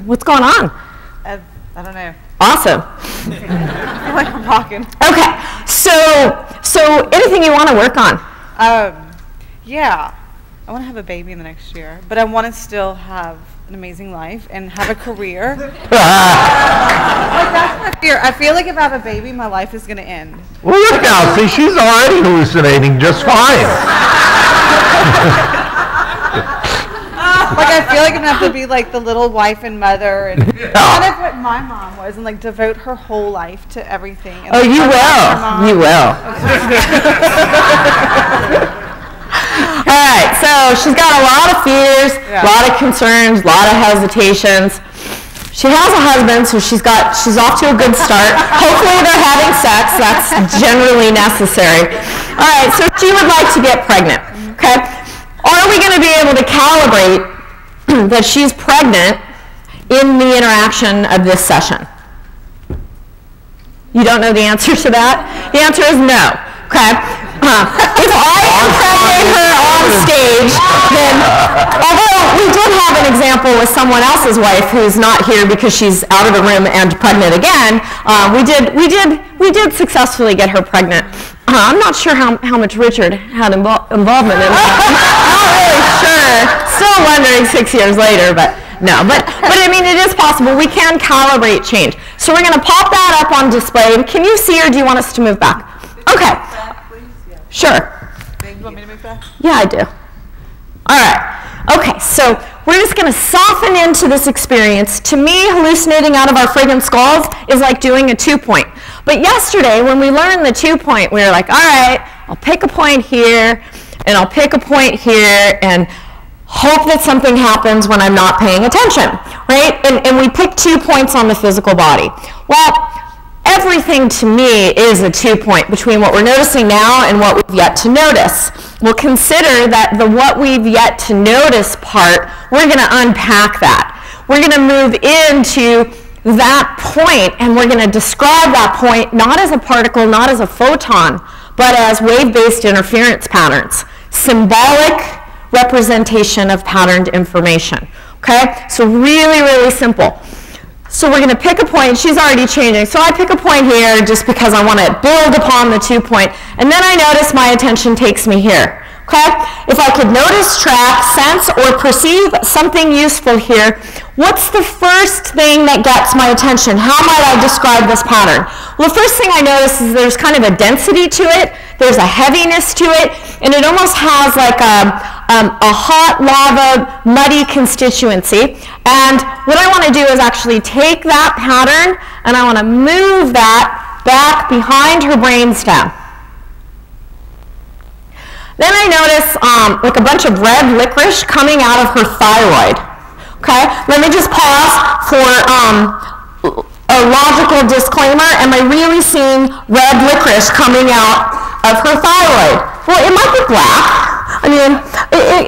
What's going on? I don't know. Awesome. I feel like I'm rocking. Okay, so anything you want to work on? Yeah, I want to have a baby in the next year, but I want to still have an amazing life and have a career. Like, that's my fear. I feel like if I have a baby, my life is going to end. Well, look now. See, she's already hallucinating just fine. Like, I feel like I'm going to have to be like the little wife and mother and kind of what my mom was and like devote her whole life to everything. And, Oh, you will. You will. All right, so she's got a lot of fears, a lot of concerns, a lot of hesitations. She has a husband, so she's off to a good start. Hopefully they're having sex. That's generally necessary. All right, so she would like to get pregnant. Okay, are we going to be able to calibrate that she's pregnant in the interaction of this session? You don't know the answer to that? The answer is no. Okay. If I impregnate her on stage, then, although we did have an example with someone else's wife who's not here because she's out of the room and pregnant again, we did successfully get her pregnant. I'm not sure how much Richard had involvement in that. Not really sure. Still wondering 6 years later, but no. But I mean, it is possible. We can calibrate change. So we're going to pop that up on display. Can you see, or do you want us to move back? Okay. Sure. You want me to move back? Yeah, I do. All right. Okay, so we're just going to soften into this experience. To me, hallucinating out of our friggin' skulls is like doing a 2-point. But yesterday, when we learned the 2-point, we were like, all right, I'll pick a point here, and I'll pick a point here, and hope that something happens when I'm not paying attention, right? And we picked 2 points on the physical body. Well, everything to me is a 2-point between what we're noticing now and what we've yet to notice. We'll consider that the what we've yet to notice part, we're going to unpack that. We're going to move into that point, and we're going to describe that point not as a particle, not as a photon, but as wave-based interference patterns, symbolic representation of patterned information. Okay? So really, really simple. So we're going to pick a point. She's already changing. So I pick a point here just because I want to build upon the 2-point. And then I notice my attention takes me here. Okay? If I could notice, track, sense, or perceive something useful here, what's the first thing that gets my attention? How might I describe this pattern? Well, the first thing I notice is there's kind of a density to it. There's a heaviness to it. And it almost has like a hot lava, muddy constituency. And what I want to do is actually take that pattern and I want to move that back behind her brainstem. Then I notice like a bunch of red licorice coming out of her thyroid. Okay, let me just pause for a logical disclaimer. Am I really seeing red licorice coming out of her thyroid? Well, it might be black. I mean,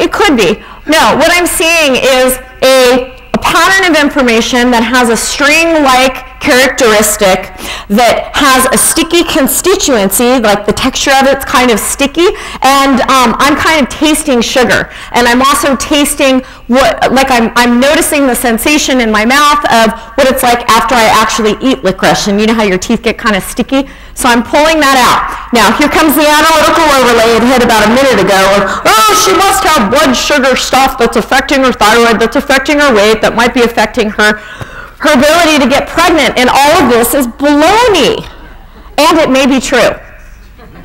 it could be. No, what I'm seeing is a pattern of information that has a string-like characteristic that has a sticky constituency, like the texture of it's kind of sticky, and I'm kind of tasting sugar. And I'm also tasting I'm noticing the sensation in my mouth of what it's like after I actually eat licorice. And you know how your teeth get kind of sticky? So I'm pulling that out. Now, here comes the analytical overlay it hit about a minute ago. Oh, she must have blood sugar stuff that's affecting her thyroid, that's affecting her weight, that might be affecting her ability to get pregnant. And all of this is baloney. And it may be true.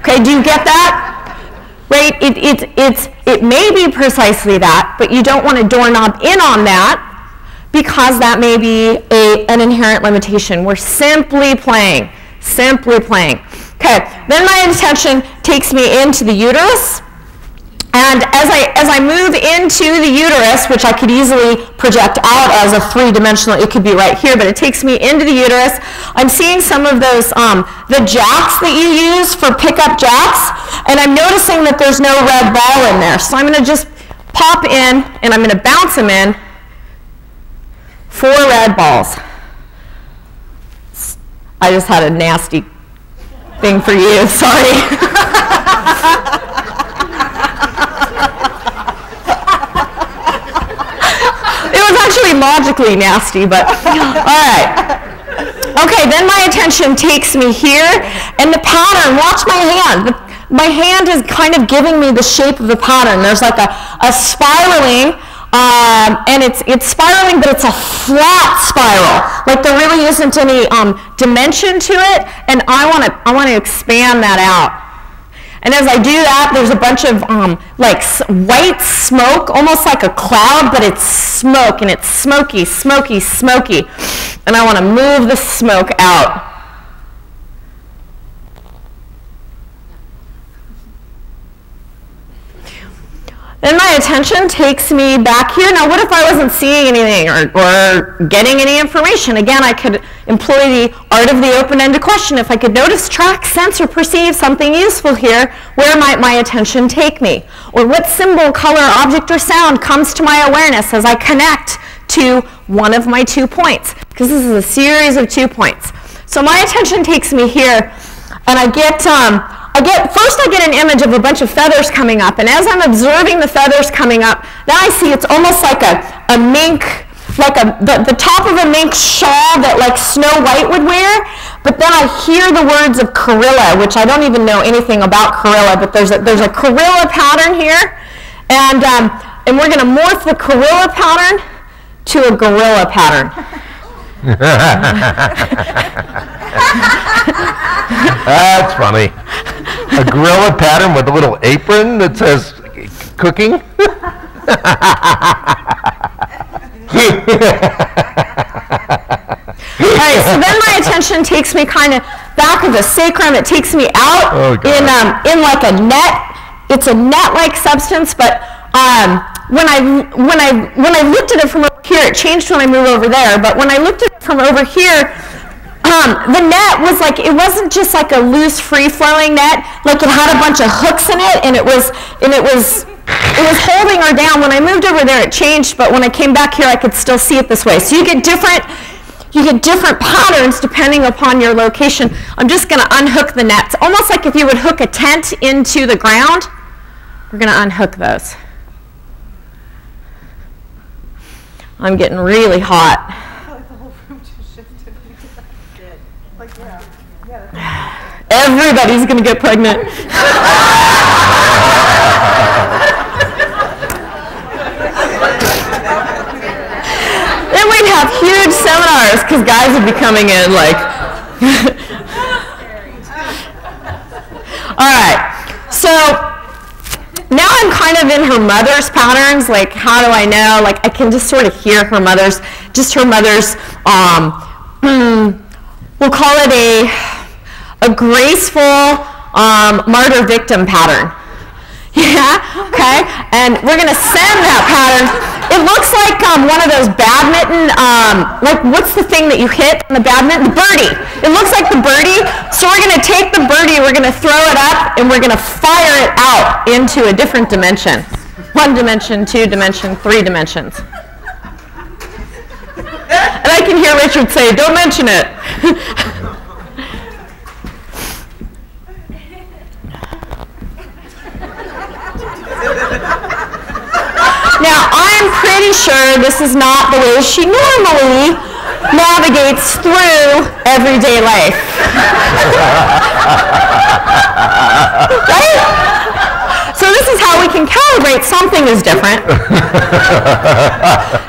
Okay, do you get that? Right? It may be precisely that, but you don't want to doorknob in on that because that may be an inherent limitation. We're simply playing. Okay, then my attention takes me into the uterus. And as I move into the uterus, which I could easily project out as a 3-dimensional, it could be right here, but it takes me into the uterus. I'm seeing some of those, the jacks that you use for pickup jacks, and I'm noticing that there's no red ball in there. So I'm going to just pop in, and I'm going to bounce them in. 4 red balls. I just had a nasty thing for you, sorry. It was actually really logically nasty, but all right. Okay, then my attention takes me here, and the pattern, watch my hand. My hand is kind of giving me the shape of the pattern. There's like a spiraling, and it's spiraling, but it's a flat spiral. Like there really isn't any dimension to it, and I want to expand that out. And as I do that, there's a bunch of like white smoke, almost like a cloud, but it's smoke, and it's smoky, smoky, smoky. And I want to move the smoke out. Then my attention takes me back here. Now, what if I wasn't seeing anything or getting any information? Again, I could employ the art of the open-ended question. If I could notice, track, sense, or perceive something useful here, where might my attention take me? Or what symbol, color, object, or sound comes to my awareness as I connect to one of my 2 points? Because this is a series of 2 points. So my attention takes me here, and I get an image of a bunch of feathers coming up, and as I'm observing the feathers coming up, then I see it's almost like a mink, like the top of a mink shawl that like Snow White would wear. But then I hear the words of Corilla, which I don't even know anything about Corilla, but there's a Corilla pattern here, and we're going to morph the Corilla pattern to a gorilla pattern. That's funny. A gorilla pattern with a little apron that says cooking. All right, so then my attention takes me kind of back of the sacrum. It takes me out in like a net. It's a net-like substance, but when I looked at it from over here, it changed when I moved over there. But when I looked at it from over here, the net was like, it wasn't just like a loose, free-flowing net. Like it had a bunch of hooks in it, and it was holding her down. When I moved over there, it changed, but when I came back here, I could still see it this way. So you get different patterns depending upon your location. I'm just going to unhook the nets, almost like if you would hook a tent into the ground. We're going to unhook those. I'm getting really hot. Everybody's going to get pregnant. Then we'd have huge seminars because guys would be coming in like. All right, so now I'm kind of in her mother's patterns. Like, how do I know? Like, I can just sort of hear her mother's, we'll call it a graceful martyr victim pattern. Yeah, okay, and we're going to send that pattern. It looks like one of those badminton, like what's the thing that you hit in the badminton? The birdie. It looks like the birdie. So we're going to take the birdie, we're going to throw it up, and we're going to fire it out into a different dimension. 1 dimension, 2 dimension, 3 dimensions. And I can hear Richard say, don't mention it. Now, I'm pretty sure this is not the way she normally navigates through everyday life. Right? So this is how we can calibrate something is different.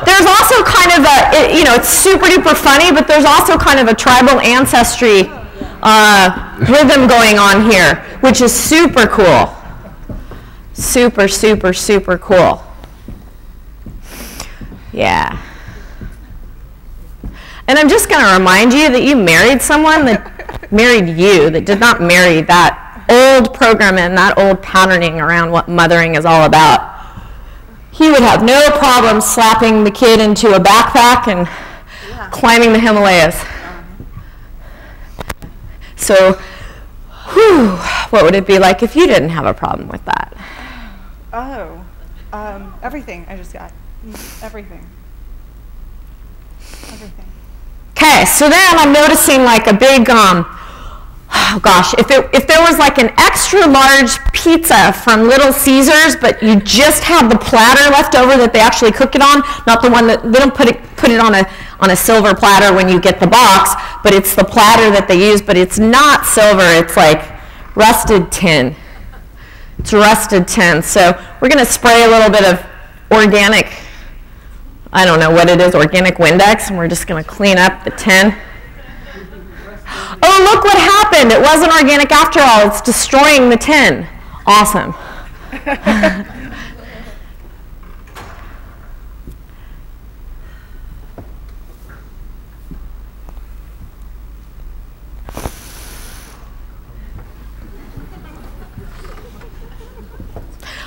There's also kind of it's super duper funny, but there's also kind of a tribal ancestry rhythm going on here, which is super cool. Super, super, super cool. Yeah. And I'm just going to remind you that you married someone that married you, that did not marry that old program and that old patterning around what mothering is all about. He would have no problem slapping the kid into a backpack and climbing the Himalayas. So, what would it be like if you didn't have a problem with that? Oh, everything I just got. Everything. Everything. Okay, so then I'm noticing like a big, oh gosh, if there was like an extra large pizza from Little Caesars, but you just have the platter left over that they actually cook it on, not the one that they don't put put it on a silver platter when you get the box, but it's the platter that they use, but it's not silver, it's like rusted tin. It's rusted tin. So we're going to spray a little bit of organic, I don't know what it is, organic Windex, and we're just going to clean up the tin. Oh, look what happened. It wasn't organic after all. It's destroying the tin. Awesome.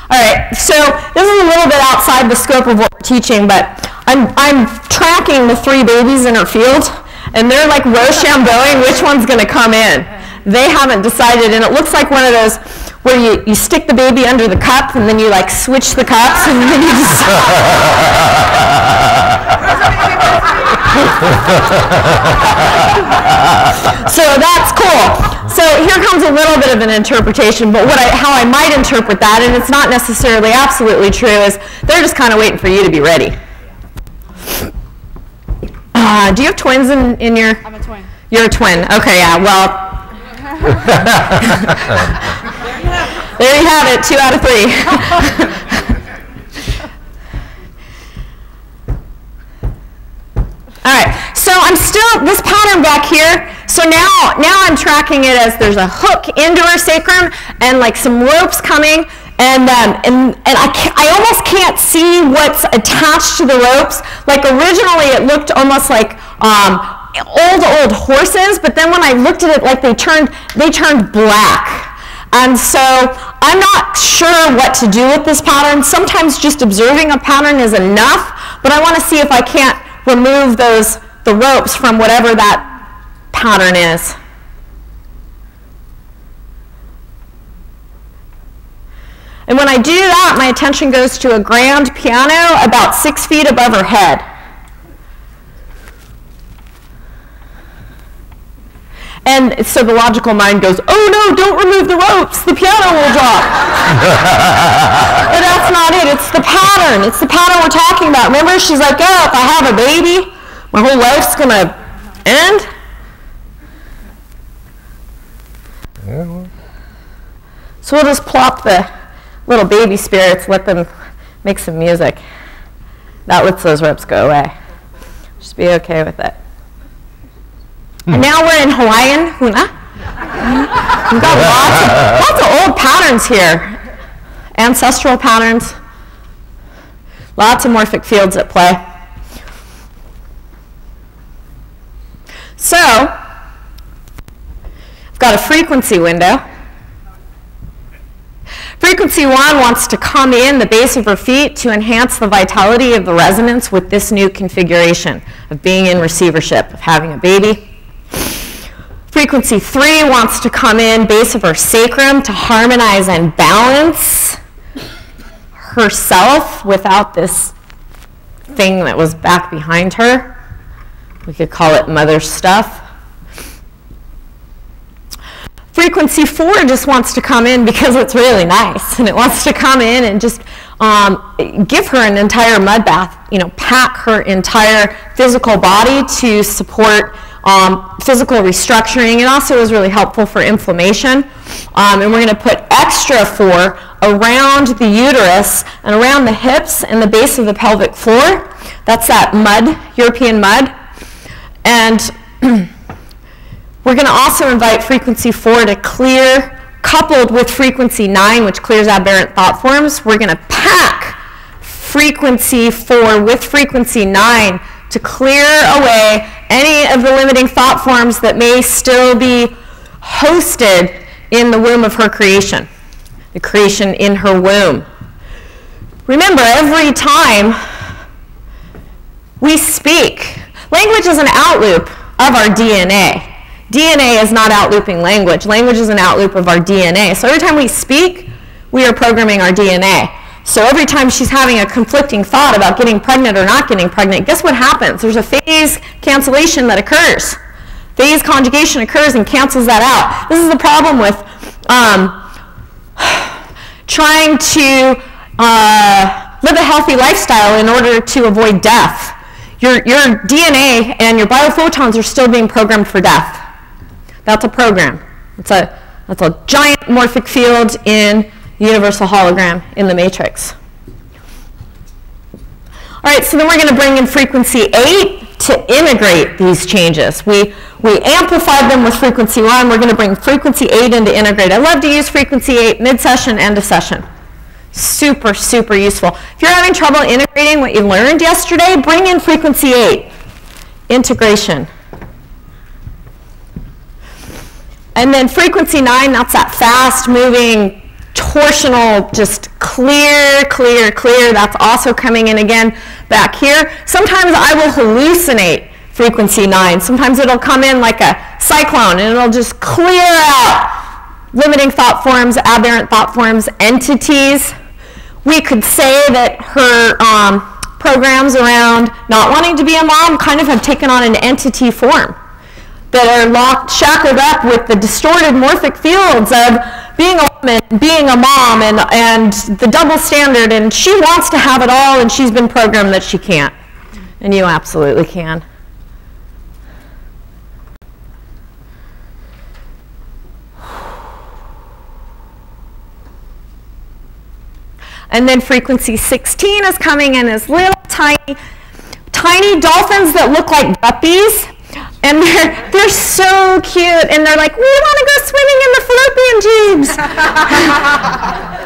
All right, so this is a little bit outside the scope of what we're teaching, but I'm tracking the 3 babies in her field, and they're like Rochambeauing which one's going to come in. They haven't decided, and it looks like one of those where you stick the baby under the cup, and then you like switch the cups, and then you just... So that's cool. So here comes a little bit of an interpretation, but how I might interpret that, and it's not necessarily absolutely true, is they're just kind of waiting for you to be ready. Do you have twins in your... I'm a twin. You're a twin. Okay, yeah, well... There you have it, 2 out of 3. All right, so I'm still, this pattern back here, so now I'm tracking it as there's a hook into her sacrum and like some ropes coming, and I almost can't see what's attached to the ropes. Like originally it looked almost like old horses, but then when I looked at it, like they turned black. And so I'm not sure what to do with this pattern. Sometimes just observing a pattern is enough, but I want to see if I can't remove the ropes from whatever that pattern is. And when I do that, my attention goes to a grand piano about 6 feet above her head. And so the logical mind goes, oh no, don't remove the ropes, the piano will drop. But that's not it, it's the pattern. It's the pattern we're talking about. Remember, she's like, oh, if I have a baby, my whole life's going to end. Yeah. So we'll just plop the little baby spirits, let them make some music. That lets those ropes go away. Just be okay with it. And now we're in Hawaiian huna. We've got lots of old patterns here. Ancestral patterns. Lots of morphic fields at play. So, I've got a frequency window. Frequency 1 wants to come in the base of her feet to enhance the vitality of the resonance with this new configuration of being in receivership, of having a baby. Frequency 3 wants to come in base of her sacrum to harmonize and balance herself without this thing that was back behind her. We could call it mother stuff. Frequency 4 just wants to come in because it's really nice, and it wants to come in and just give her an entire mud bath, pack her entire physical body to support physical restructuring. It also is really helpful for inflammation. And we're going to put extra 4 around the uterus and around the hips and the base of the pelvic floor. That's that mud, European mud. And we're going to also invite frequency 4 to clear, coupled with frequency 9, which clears aberrant thought forms. We're going to pack frequency 4 with frequency 9 to clear away any of the limiting thought forms that may still be hosted in the womb of her creation, the creation in her womb. Remember, every time we speak, language is an outloop of our DNA. DNA is not outlooping language. Language is an outloop of our DNA. So every time we speak, we are programming our DNA. So every time she's having a conflicting thought about getting pregnant or not getting pregnant, guess what happens? There's a phase cancellation that occurs. Phase conjugation occurs and cancels that out. This is the problem with trying to live a healthy lifestyle in order to avoid death. your DNA and your biophotons are still being programmed for death. That's a program. That's a giant morphic field in the universal hologram in the matrix. All right, so then we're going to bring in frequency 8 to integrate these changes. We amplified them with frequency 1. We're going to bring frequency 8 in to integrate. I love to use frequency 8 mid-session, end of session. Super, super useful. If you're having trouble integrating what you learned yesterday, bring in frequency 8. Integration. And then frequency 9, that's that fast-moving, torsional, just clear, clear, clear. That's also coming in again back here. Sometimes I will hallucinate frequency 9. Sometimes it'll come in like a cyclone, and it'll just clear out limiting thought forms, aberrant thought forms, entities. We could say that her programs around not wanting to be a mom kind of have taken on an entity form, that are locked, shackled up with the distorted morphic fields of being a woman, being a mom, and the double standard, and she wants to have it all, and she's been programmed that she can't. And you absolutely can. And then frequency 16 is coming in as little tiny dolphins that look like guppies. And they're so cute, and they're like, we want to go swimming in the fallopian tubes.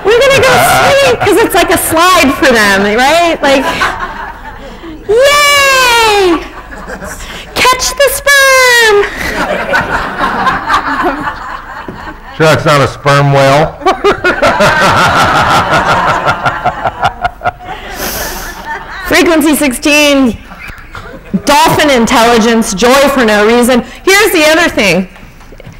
We're going to go swimming, because it's like a slide for them, right? Like, yay! Catch the sperm! Sure, it's not a sperm whale. Frequency 16. Dolphin intelligence, joy for no reason. Here's the other thing.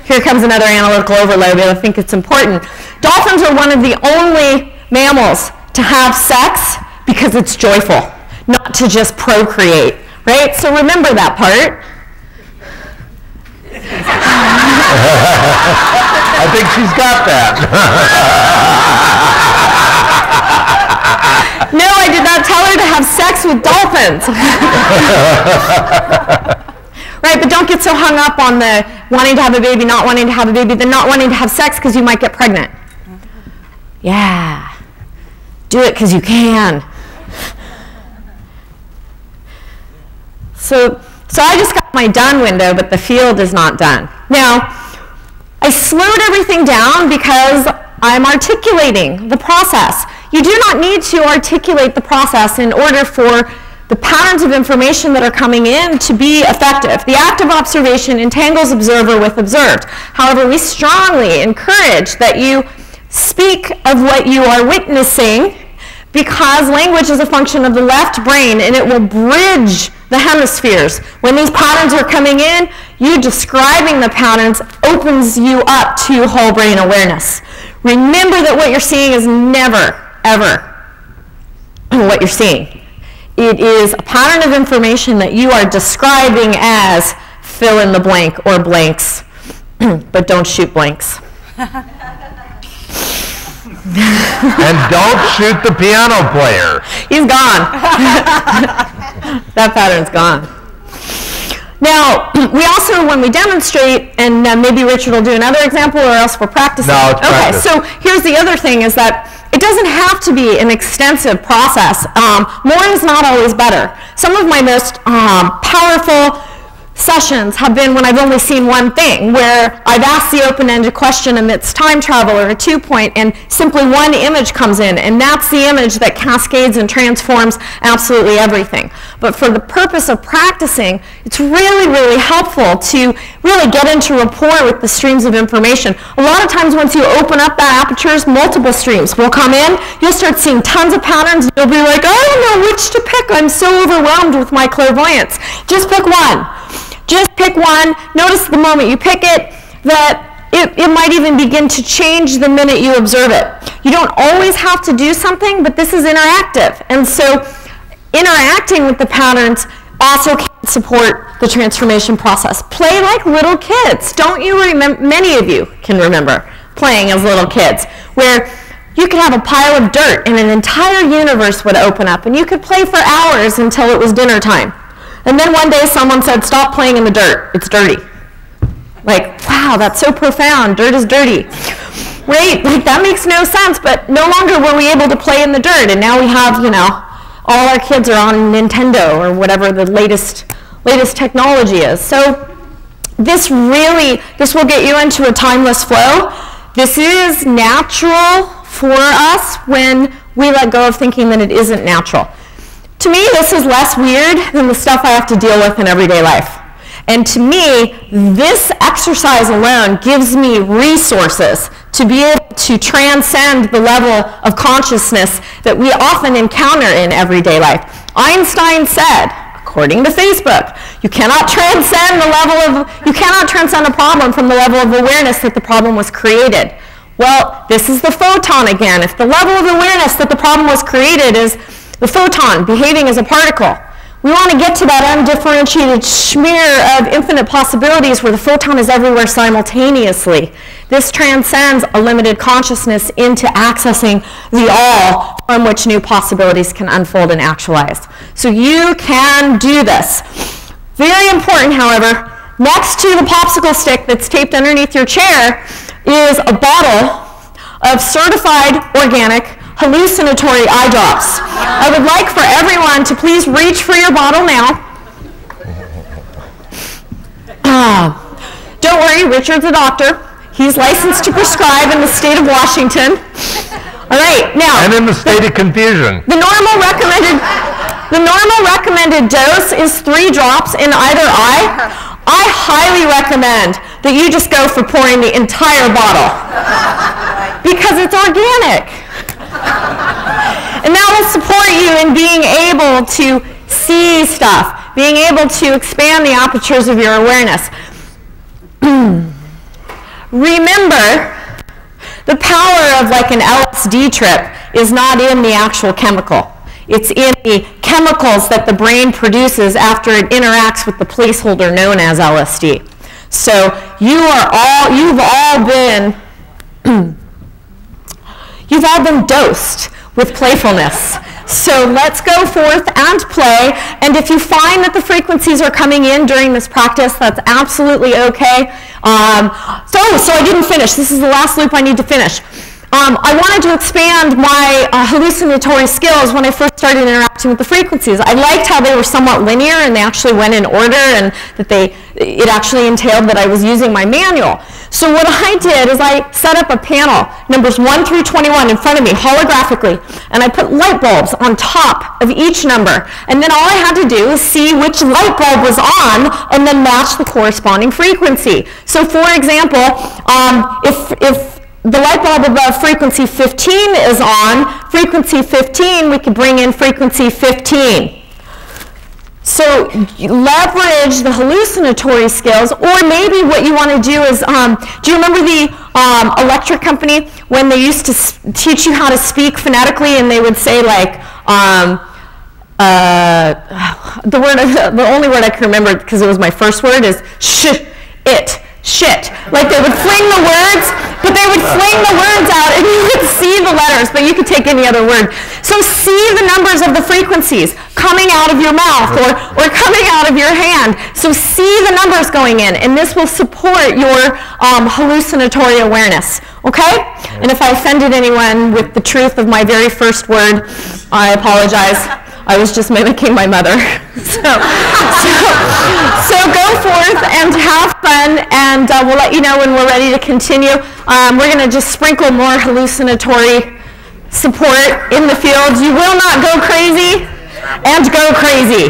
Here comes another analytical overload, but I think it's important. Dolphins are one of the only mammals to have sex because it's joyful, not to just procreate, right? So remember that part. I think she's got that. No, I did not tell her to have sex with dolphins. Right, but don't get so hung up on the wanting to have a baby, not wanting to have a baby, then not wanting to have sex because you might get pregnant. Yeah. Do it because you can. So I just got my done window, but the field is not done. Now, I slowed everything down because I'm articulating the process. You do not need to articulate the process in order for the patterns of information that are coming in to be effective. The act of observation entangles observer with observed. However, we strongly encourage that you speak of what you are witnessing, because language is a function of the left brain, and it will bridge the hemispheres. When these patterns are coming in, you describing the patterns opens you up to whole brain awareness. Remember that what you're seeing is never, ever what you're seeing. It is a pattern of information that you are describing as fill in the blank or blanks, but don't shoot blanks. And don't shoot the piano player. He's gone. That pattern's gone. Now, we also, when we demonstrate, and maybe Richard will do another example, or else we're practicing. No, it's practice. Okay, so here's the other thing, is that it doesn't have to be an extensive process. More is not always better. Some of my most powerful sessions have been when I've only seen one thing, where I've asked the open-ended question amidst time travel or a 2-point, and simply one image comes in, and that's the image that cascades and transforms absolutely everything. But for the purpose of practicing, it's really, really helpful to really get into rapport with the streams of information. A lot of times once you open up that apertures, multiple streams will come in. You'll start seeing tons of patterns, and you'll be like, I don't know which to pick. I'm so overwhelmed with my clairvoyance. Just pick one. Just pick one. Notice the moment you pick it that it might even begin to change the minute you observe it. You don't always have to do something, but this is interactive. And so interacting with the patterns also can support the transformation process. Play like little kids. Don't you remember? Many of you can remember playing as little kids, where you could have a pile of dirt and an entire universe would open up, and you could play for hours until it was dinner time. And then one day someone said, stop playing in the dirt, it's dirty. Like, wow, that's so profound, dirt is dirty. Right, like that makes no sense, but no longer were we able to play in the dirt, and now we have, you know, all our kids are on Nintendo or whatever the latest technology is. So this will get you into a timeless flow. This is natural for us when we let go of thinking that it isn't natural. To me, this is less weird than the stuff I have to deal with in everyday life. And to me, this exercise alone gives me resources to be able to transcend the level of consciousness that we often encounter in everyday life. Einstein said, according to Facebook, you cannot transcend a problem from the level of awareness that the problem was created. Well, this is the photon again. If the level of awareness that the problem was created is the photon behaving as a particle, we want to get to that undifferentiated smear of infinite possibilities where the photon is everywhere simultaneously. This transcends a limited consciousness into accessing the all from which new possibilities can unfold and actualize. So you can do this. Very important, however, next to the popsicle stick that's taped underneath your chair is a bottle of certified organic hallucinatory eye drops. I would like for everyone to please reach for your bottle now. Don't worry, Richard's a doctor. He's licensed to prescribe in the state of Washington. All right, now. And in the state of confusion. The normal recommended dose is 3 drops in either eye. I highly recommend that you just go for pouring the entire bottle because it's organic. And that will support you in being able to see stuff, being able to expand the apertures of your awareness. Remember, the power of like an LSD trip is not in the actual chemical. It's in the chemicals that the brain produces after it interacts with the placeholder known as LSD. So you've all been dosed with playfulness. So let's go forth and play. And if you find that the frequencies are coming in during this practice, that's absolutely okay. So I didn't finish. This is the last loop I need to finish. I wanted to expand my hallucinatory skills when I first started interacting with the frequencies. I liked how they were somewhat linear and they actually went in order, and that it actually entailed that I was using my manual. So what I did is I set up a panel, numbers 1 through 21 in front of me, holographically, and I put light bulbs on top of each number. And then all I had to do was see which light bulb was on and then match the corresponding frequency. So for example, if the light bulb above frequency 15 is on, frequency 15, we could bring in frequency 15. So leverage the hallucinatory skills, or maybe what you want to do is, do you remember the electric company when they used to teach you how to speak phonetically, and they would say like, the only word I can remember because it was my first word is shit. Like they would fling the words, but they would fling the words out and you would see the letters, but you could take any other word. So see the numbers of the frequencies coming out of your mouth or coming out of your hand. So see the numbers going in, and this will support your hallucinatory awareness. Okay? And if I offended anyone with the truth of my very first word, I apologize. I was just mimicking my mother. So go forth and have fun, and we'll let you know when we're ready to continue. We're going to just sprinkle more hallucinatory support in the field. You will not go crazy, and go crazy.